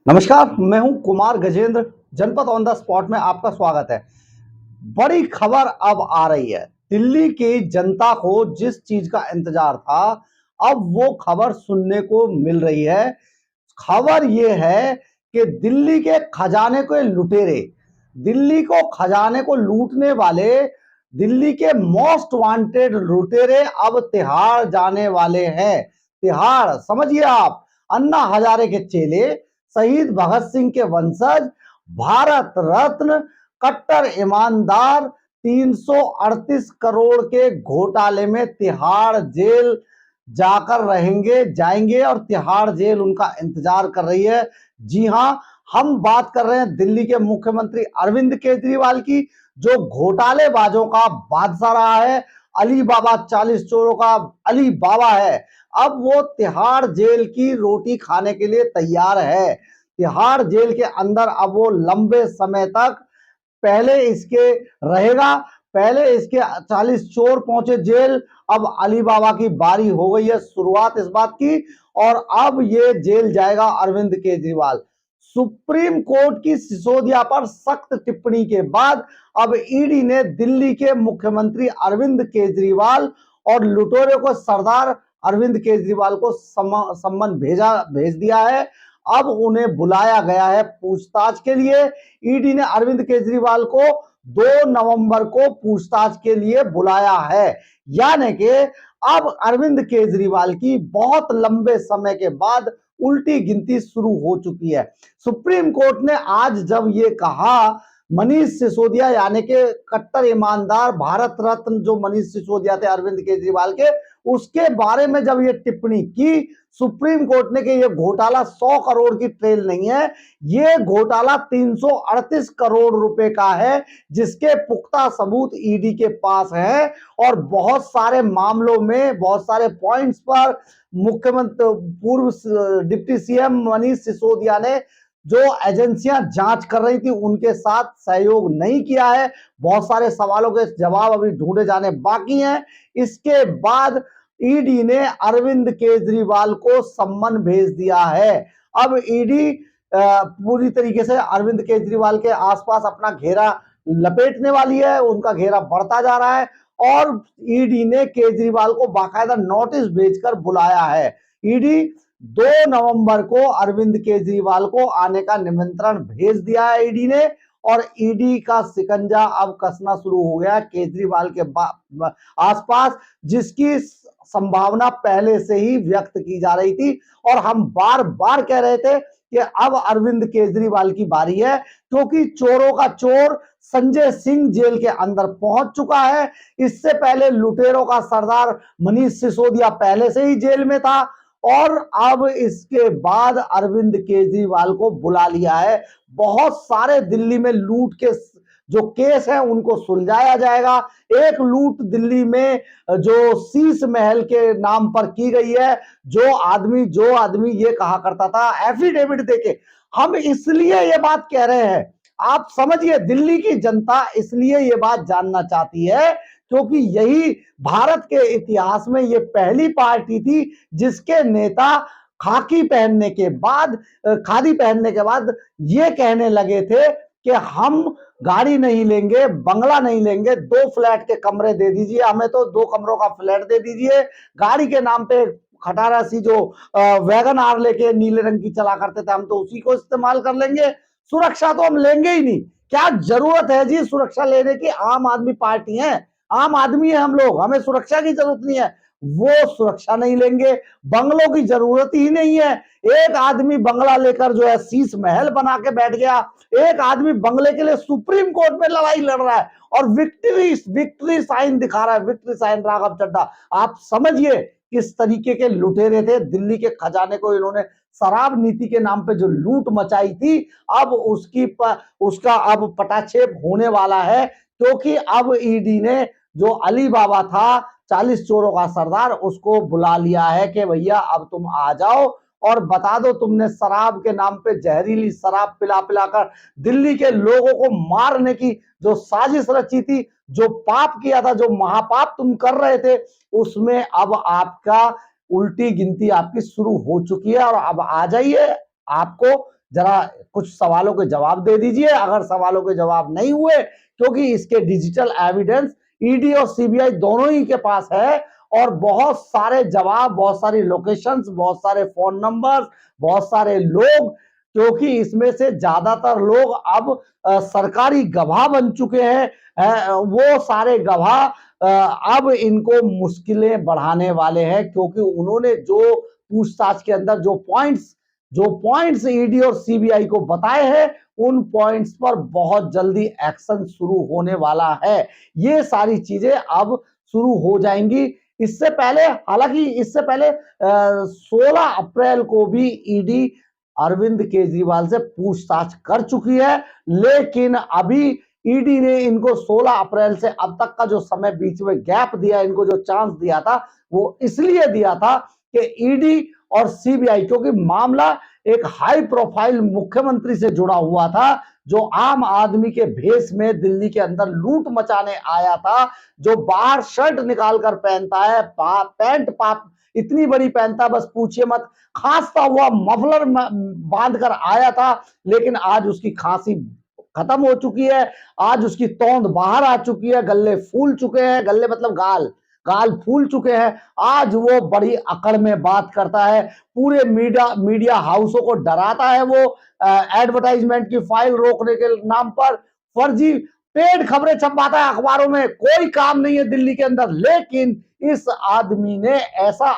नमस्कार, मैं हूं कुमार गजेंद्र। जनपद ऑन द स्पॉट में आपका स्वागत है। बड़ी खबर अब आ रही है। दिल्ली की जनता को जिस चीज का इंतजार था, अब वो खबर सुनने को मिल रही है। खबर ये है कि दिल्ली के खजाने के लुटेरे, दिल्ली को खजाने को लूटने वाले, दिल्ली के मोस्ट वांटेड लुटेरे अब तिहाड़ जाने वाले हैं। तिहाड़ समझिए आप, अन्ना हजारे के चेले, शहीद भगत सिंह के वंशज, भारत रत्न, कट्टर ईमानदार, 338 करोड़ के घोटाले में तिहाड़ जेल जाकर रहेंगे, जाएंगे और तिहाड़ जेल उनका इंतजार कर रही है। जी हां, हम बात कर रहे हैं दिल्ली के मुख्यमंत्री अरविंद केजरीवाल की, जो घोटालेबाजों का बादशाह रहा है, अली बाबा 40 चोरों का अली बाबा है। अब वो तिहाड़ जेल की रोटी खाने के लिए तैयार है। तिहाड़ जेल के अंदर अब वो लंबे समय तक पहले इसके रहेगा। पहले इसके 40 चोर पहुंचे जेल, अब अली बाबा की बारी हो गई है शुरुआत इस बात की, और अब ये जेल जाएगा अरविंद केजरीवाल। सुप्रीम कोर्ट की सिसोदिया पर सख्त टिप्पणी के बाद अब ईडी ने दिल्ली के मुख्यमंत्री अरविंद केजरीवाल और लुटेरों को सरदार अरविंद केजरीवाल को सम्मन भेज दिया है। अब उन्हें बुलाया गया है पूछताछ के लिए। ईडी ने अरविंद केजरीवाल को 2 नवंबर को पूछताछ के लिए बुलाया है। यानी कि अब अरविंद केजरीवाल की बहुत लंबे समय के बाद उल्टी गिनती शुरू हो चुकी है। सुप्रीम कोर्ट ने आज जब ये कहा, मनीष सिसोदिया यानी कि कट्टर ईमानदार भारत रत्न जो मनीष सिसोदिया थे अरविंद केजरीवाल के, उसके बारे में जब ये टिप्पणी की सुप्रीम कोर्ट ने कि ये घोटाला 100 करोड़ की ट्रेल नहीं है, ये घोटाला 338 करोड़ रुपए का है, जिसके पुख्ता सबूत ईडी के पास है। और बहुत सारे मामलों में, बहुत सारे पॉइंट्स पर मुख्यमंत्री पूर्व डिप्टी सीएम मनीष सिसोदिया ने जो एजेंसियां जांच कर रही थी उनके साथ सहयोग नहीं किया है। बहुत सारे सवालों के जवाब अभी ढूंढे जाने बाकी हैं। इसके बाद ईडी ने अरविंद केजरीवाल को सम्मन भेज दिया है। अब ईडी पूरी तरीके से अरविंद केजरीवाल के आसपास अपना घेरा लपेटने वाली है, उनका घेरा बढ़ता जा रहा है और ईडी ने केजरीवाल को बाकायदा नोटिस भेजकर बुलाया है। ईडी 2 नवंबर को अरविंद केजरीवाल को आने का निमंत्रण भेज दिया है ईडी ने, और ईडी का शिकंजा अब कसना शुरू हो गया केजरीवाल के आसपास, जिसकी संभावना पहले से ही व्यक्त की जा रही थी। और हम बार बार कह रहे थे कि अब अरविंद केजरीवाल की बारी है, क्योंकि चोरों का चोर संजय सिंह जेल के अंदर पहुंच चुका है। इससे पहले लुटेरों का सरदार मनीष सिसोदिया पहले से ही जेल में था, और अब इसके बाद अरविंद केजरीवाल को बुला लिया है। बहुत सारे दिल्ली में लूट के जो केस है उनको सुलझाया जाएगा। एक लूट दिल्ली में जो शीश महल के नाम पर की गई है, जो आदमी ये कहा करता था एफिडेविट देके, हम इसलिए ये बात कह रहे हैं, आप समझिए, दिल्ली की जनता इसलिए ये बात जानना चाहती है क्योंकि यही भारत के इतिहास में ये पहली पार्टी थी जिसके नेता खाकी पहनने के बाद, खादी पहनने के बाद ये कहने लगे थे कि हम गाड़ी नहीं लेंगे, बंगला नहीं लेंगे, 2 फ्लैट के कमरे दे दीजिए, हमें तो 2 कमरों का फ्लैट दे दीजिए, गाड़ी के नाम पे खटारा सी जो वैगन आर लेके नीले रंग की चला करते थे हम तो उसी को इस्तेमाल कर लेंगे, सुरक्षा तो हम लेंगे ही नहीं। क्या जरूरत है जी सुरक्षा लेने की? आम आदमी पार्टी है, आम आदमी है हम लोग, हमें सुरक्षा की जरूरत नहीं है। वो सुरक्षा नहीं लेंगे, बंगलों की जरूरत ही नहीं है। एक आदमी बंगला लेकर जो है शीश महल बना के बैठ गया, एक आदमी बंगले के लिए सुप्रीम कोर्ट में लड़ाई लड़ रहा है और विक्ट्री साइन दिखा रहा है, विक्ट्री साइन राघव चड्ढा। आप समझिए किस तरीके के लुटेरे थे। दिल्ली के खजाने को इन्होंने शराब नीति के नाम पे जो लूट मचाई थी, अब उसका अब पटाक्षेप होने वाला है, क्योंकि अब ईडी ने जो अली बाबा था 40 चोरों का सरदार, उसको बुला लिया है कि भैया अब तुम आ जाओ और बता दो तुमने शराब के नाम पे जहरीली शराब पिला पिलाकर दिल्ली के लोगों को मारने की जो साजिश रची थी, जो पाप किया था, जो महापाप तुम कर रहे थे, उसमें अब आपका उल्टी गिनती आपकी शुरू हो चुकी है। और अब आ जाइए, आपको जरा कुछ सवालों के जवाब दे दीजिए। अगर सवालों के जवाब नहीं हुए, क्योंकि इसके डिजिटल एविडेंस ईडी और सीबीआई दोनों ही के पास है, और बहुत सारे जवाब, बहुत सारी लोकेशंस, बहुत सारे फोन नंबर्स, बहुत सारे लोग, क्योंकि इसमें से ज्यादातर लोग अब सरकारी गवाह बन चुके हैं। वो सारे गवाह अब इनको मुश्किलें बढ़ाने वाले हैं, क्योंकि उन्होंने जो पूछताछ के अंदर जो पॉइंट्स ईडी और सीबीआई को बताए हैं, उन पॉइंट्स पर बहुत जल्दी एक्शन शुरू होने वाला है। ये सारी चीजें अब शुरू हो जाएंगी। इससे पहले, हालांकि इससे पहले 16 अप्रैल को भी ईडी अरविंद केजरीवाल से पूछताछ कर चुकी है, लेकिन अभी ईडी ने इनको 16 अप्रैल से अब तक का जो समय बीच में गैप दिया, इनको जो चांस दिया था, वो इसलिए दिया था कि ईडी और सीबीआई, क्योंकि मामला एक हाई प्रोफाइल मुख्यमंत्री से जुड़ा हुआ था, जो आम आदमी के भेष में दिल्ली के अंदर लूट मचाने आया था, जो बाहर शर्ट निकालकर पहनता है, पैंट पाप इतनी बड़ी पहनता, बस पूछिए मत, खांसता हुआ मफलर बांधकर आया था, लेकिन आज उसकी खांसी खत्म हो चुकी है, आज उसकी तौंद बाहर आ चुकी है, गल्ले फूल चुके हैं, गल्ले मतलब गाल गाल फूल चुके हैं। आज वो बड़ी अकड़ में बात करता है, पूरे मीडिया हाउसों को डराता है, वो एडवर्टाइजमेंट की फाइल रोकने के नाम पर फर्जी पेड खबरें छपवाता है अखबारों में। कोई काम नहीं है दिल्ली के अंदर, लेकिन इस आदमी ने ऐसा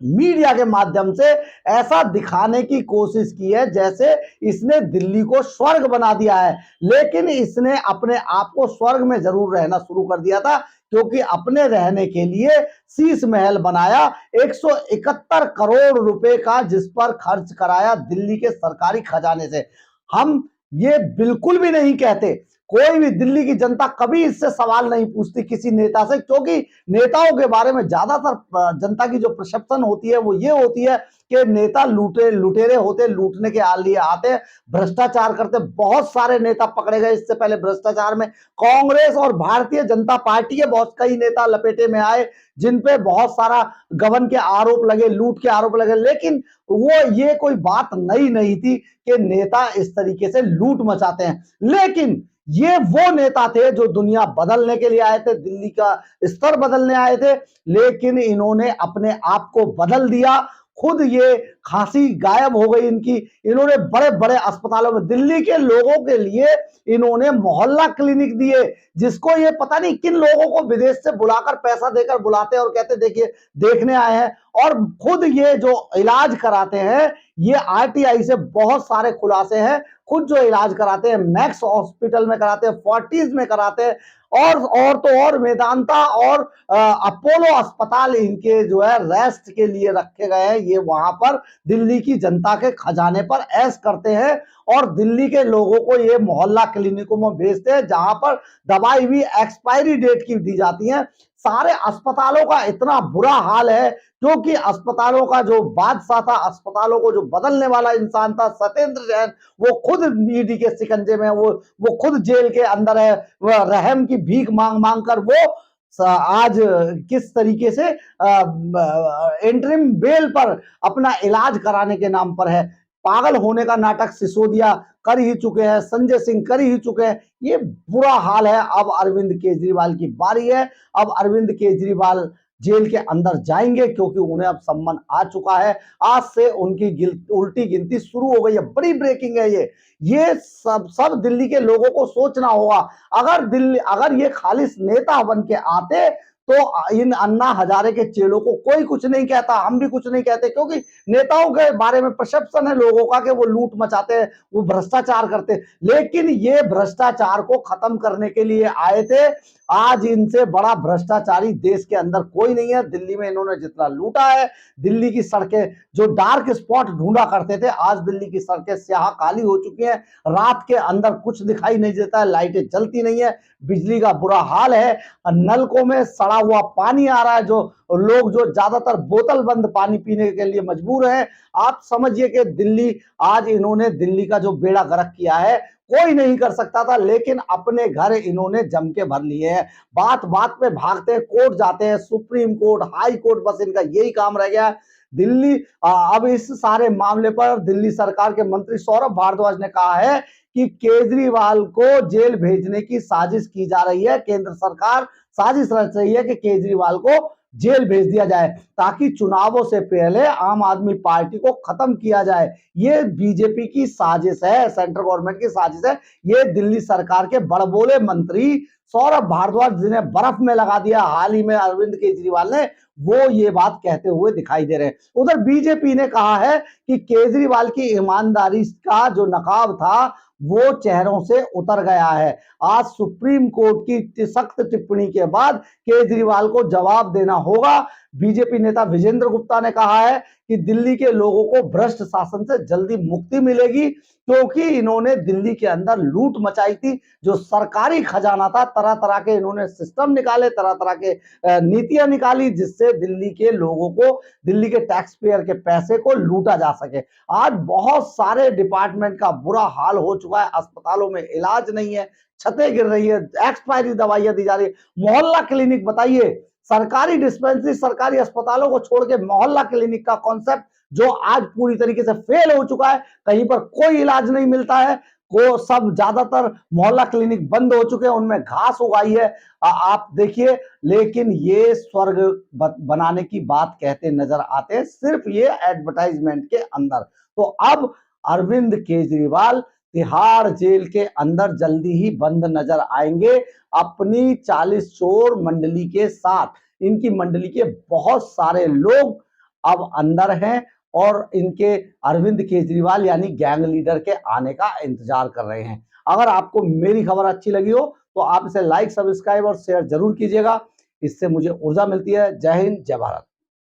मीडिया के माध्यम से ऐसा दिखाने की कोशिश की है जैसे इसने दिल्ली को स्वर्ग बना दिया है, लेकिन इसने अपने आप को स्वर्ग में जरूर रहना शुरू कर दिया था, क्योंकि अपने रहने के लिए शीश महल बनाया 171 करोड़ रुपए का, जिस पर खर्च कराया दिल्ली के सरकारी खजाने से। हम ये बिल्कुल भी नहीं कहते, कोई भी दिल्ली की जनता कभी इससे सवाल नहीं पूछती किसी नेता से, क्योंकि नेताओं के बारे में ज्यादातर जनता की जो परसेप्शन होती है वो ये होती है कि नेता लुटेरे होते, लूटने के लिए आते, भ्रष्टाचार करते। बहुत सारे नेता पकड़े गए इससे पहले भ्रष्टाचार में, कांग्रेस और भारतीय जनता पार्टी के बहुत कई नेता लपेटे में आए, जिन पे बहुत सारा गबन के आरोप लगे, लूट के आरोप लगे, लेकिन वो ये कोई बात नई नहीं थी कि नेता इस तरीके से लूट मचाते हैं। लेकिन ये वो नेता थे जो दुनिया बदलने के लिए आए थे, दिल्ली का स्तर बदलने आए थे, लेकिन इन्होंने अपने आप को बदल दिया। खुद ये खांसी गायब हो गई इनकी, इन्होंने बड़े बड़े अस्पतालों में दिल्ली के लोगों के लिए इन्होंने मोहल्ला क्लिनिक दिए, जिसको ये पता नहीं किन लोगों को विदेश से बुलाकर पैसा देकर बुलाते हैं और कहते देखिए देखने आए हैं, और खुद ये जो इलाज कराते हैं, ये आरटीआई से बहुत सारे खुलासे हैं, खुद जो इलाज कराते हैं मैक्स हॉस्पिटल में कराते हैं, फोर्टिस में कराते हैं, और तो और वेदांता और अपोलो अस्पताल इनके जो है रेस्ट के लिए रखे गए हैं। ये वहां पर दिल्ली की जनता के खजाने पर ऐश करते हैं, और दिल्ली के लोगों को ये मोहल्ला क्लिनिकों में भेजते हैं, जहां पर दवाई भी एक्सपायरी डेट की दी जाती है। सारे अस्पतालों का इतना बुरा हाल है, क्योंकि अस्पतालों का जो बादशाह था, अस्पतालों को जो बदलने वाला इंसान था, सत्येंद्र जैन, वो खुद ईडी के शिकंजे में, वो खुद जेल के अंदर है, वह रहम की भीख मांग मांग कर वो आज किस तरीके से इंटरिम बेल पर अपना इलाज कराने के नाम पर है। पागल होने का नाटक सिसोदिया कर ही चुके हैं, संजय सिंह कर ही चुके हैं। ये बुरा हाल है। अब अरविंद केजरीवाल की बारी है। अब अरविंद केजरीवाल जेल के अंदर जाएंगे, क्योंकि उन्हें अब सम्मन आ चुका है। आज से उनकी उल्टी गिनती शुरू हो गई है। बड़ी ब्रेकिंग है ये सब दिल्ली के लोगों को सोचना होगा। अगर ये खालिस नेता बन के आते तो इन अन्ना हजारे के चेलों को कोई कुछ नहीं कहता, हम भी कुछ नहीं कहते, क्योंकि नेताओं के बारे में परसेप्शन है लोगों का कि वो लूट मचाते हैं, वो भ्रष्टाचार करते हैं, लेकिन ये भ्रष्टाचार को खत्म करने के लिए आए थे। आज इनसे बड़ा भ्रष्टाचारी देश के अंदर कोई नहीं है। दिल्ली में इन्होंने जितना लूटा है, दिल्ली की सड़कें जो डार्क स्पॉट ढूंढा करते थे, आज दिल्ली की सड़कें स्याह काली हो चुकी हैं। रात के अंदर कुछ दिखाई नहीं देता है, लाइटें जलती नहीं है, बिजली का बुरा हाल है, नलकों में सड़ा हुआ पानी आ रहा है, जो लोग जो ज्यादातर बोतल बंद पानी पीने के लिए मजबूर हैं। आप समझिए कि दिल्ली, आज इन्होंने दिल्ली का जो बेड़ा गर्क किया है, कोई नहीं कर सकता था, लेकिन अपने घर इन्होंने जम के भर लिए हैं। बात बात पे भागते हैं, कोर्ट जाते हैं, सुप्रीम कोर्ट, हाई कोर्ट, बस इनका यही काम रह गया है। दिल्ली अब इस सारे मामले पर दिल्ली सरकार के मंत्री सौरभ भारद्वाज ने कहा है कि केजरीवाल को जेल भेजने की साजिश की जा रही है। केंद्र सरकार साजिश रच रही है कि केजरीवाल को जेल भेज दिया जाए ताकि चुनावों से पहले आम आदमी पार्टी को खत्म किया जाए। ये बीजेपी की साजिश है, सेंट्रल गवर्नमेंट की साजिश है। ये दिल्ली सरकार के बड़बोले मंत्री सौरभ भारद्वाज, जिन्हें बर्फ में लगा दिया हाल ही में अरविंद केजरीवाल ने, वो ये बात कहते हुए दिखाई दे रहे हैं। उधर बीजेपी ने कहा है कि केजरीवाल की ईमानदारी का जो नकाब था वो चेहरों से उतर गया है। आज सुप्रीम कोर्ट की सख्त टिप्पणी के बाद केजरीवाल को जवाब देना होगा। बीजेपी नेता विजेंद्र गुप्ता ने कहा है कि दिल्ली के लोगों को भ्रष्ट शासन से जल्दी मुक्ति मिलेगी, क्योंकि इन्होंने दिल्ली के अंदर लूट मचाई थी। जो सरकारी खजाना था, तरह तरह के इन्होंने सिस्टम निकाले, तरह तरह के नीतियां निकाली, जिससे दिल्ली के लोगों को, दिल्ली के टैक्स पेयर के पैसे को लूटा जा सके। आज बहुत सारे डिपार्टमेंट का बुरा हाल हो चुका है। अस्पतालों में इलाज नहीं है, छतें गिर रही है, एक्सपायरी दवाइयां दी जा रही है। मोहल्ला क्लिनिक, बताइए, सरकारी डिस्पेंसरी, सरकारी अस्पतालों को छोड़ के मोहल्ला क्लिनिक का कॉन्सेप्ट जो आज पूरी तरीके से फेल हो चुका है। कहीं पर कोई इलाज नहीं मिलता है, को सब ज्यादातर मोहल्ला क्लिनिक बंद हो चुके हैं, उनमें घास उगाई है। आप देखिए, लेकिन ये स्वर्ग बनाने की बात कहते नजर आते हैं, सिर्फ ये एडवर्टाइजमेंट के अंदर। तो अब अरविंद केजरीवाल तिहाड़ जेल के अंदर जल्दी ही बंद नजर आएंगे अपनी 40 चोर मंडली के साथ। इनकी मंडली के बहुत सारे लोग अब अंदर हैं और इनके अरविंद केजरीवाल यानी गैंग लीडर के आने का इंतजार कर रहे हैं। अगर आपको मेरी खबर अच्छी लगी हो तो आप इसे लाइक, सब्सक्राइब और शेयर जरूर कीजिएगा। इससे मुझे ऊर्जा मिलती है। जय हिंद, जय भारत।